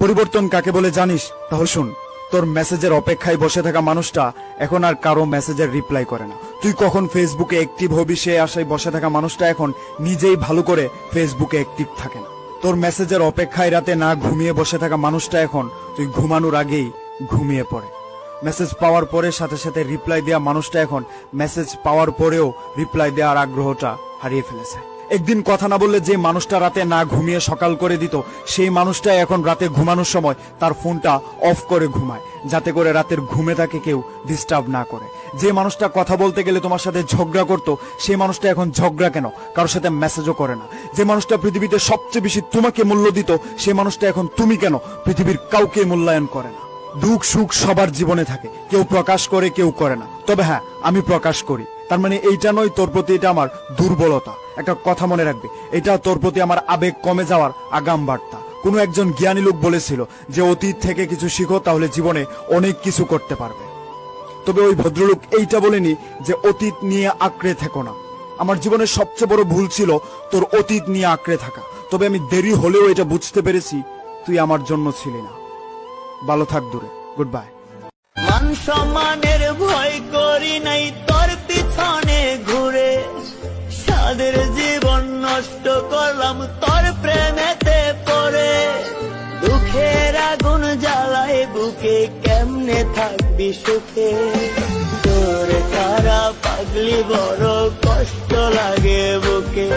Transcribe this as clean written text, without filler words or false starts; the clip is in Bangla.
পরিবর্তন কাকে বলে জানিস? তাহলে শুন, তোর মেসেজের অপেক্ষায় বসে থাকা মানুষটা এখন আর কারো মেসেজের রিপ্লাই করে না। তুই কখন ফেসবুকে অ্যাক্টিভ হবি সে আশায় বসে থাকা মানুষটা এখন নিজেই ভালো করে ফেসবুকে অ্যাক্টিভ থাকে না। তোর মেসেজের অপেক্ষায় রাতে না ঘুমিয়ে বসে থাকা মানুষটা এখন তুই ঘুমানোর আগেই ঘুমিয়ে পড়ে। মেসেজ পাওয়ার পরে সাথে সাথে রিপ্লাই দেওয়া মানুষটা এখন মেসেজ পাওয়ার পরেও রিপ্লাই দেওয়ার আগ্রহটা হারিয়ে ফেলেছে। একদিন কথা না বললে যে মানুষটা রাতে না ঘুমিয়ে সকাল করে দিত, সেই মানুষটা এখন রাতে ঘুমানোর সময় তার ফোনটা অফ করে ঘুমায়, যাতে করে রাতের ঘুমে তাকে কেউ ডিস্টার্ব না করে। যে মানুষটা কথা বলতে গেলে তোমার সাথে ঝগড়া করতো, সেই মানুষটা এখন ঝগড়া কেন, কারোর সাথে মেসেজও করে না। যে মানুষটা পৃথিবীতে সবচেয়ে বেশি তোমাকে মূল্য দিত, সেই মানুষটা এখন তুমি কেন পৃথিবীর কাউকে মূল্যায়ন করে না। দুঃখ সুখ সবার জীবনে থাকে, কেউ প্রকাশ করে কেউ করে না। তবে হ্যাঁ, আমি প্রকাশ করি। তার মানে এইটা নয় তোর প্রতি এটা আমার দুর্বলতা। একটা কথা মনে রাখবে, এটা তোর প্রতি আমার আবেগ কমে যাওয়ার আগাম বার্তা। কোনো একজন জ্ঞানী লোক বলেছিল যে অতীত থেকে কিছু শিখো, তাহলে জীবনে অনেক কিছু করতে পারবে। তবে ওই ভদ্রলোক এইটা বলেনি যে অতীত নিয়ে আঁকড়ে থেকো না। আমার জীবনের সবচেয়ে বড় ভুল ছিল তোর অতীত নিয়ে আঁকড়ে থাকা। তবে আমি দেরি হলেও এটা বুঝতে পেরেছি তুই আমার জন্য ছিলি না। ভালো থাক দূরে। Good bye. মান সম্মানের ভয় করি নাই তোর পিছনে ঘুরে, সাদের জীবন নষ্ট করলাম তোর প্রেমেতে পড়ে। দুঃখের আগুন জ্বালায় বুকে, কেমনে থাকবি সুখে। তোর কারা পাগলি বড় কষ্ট লাগে বুকে।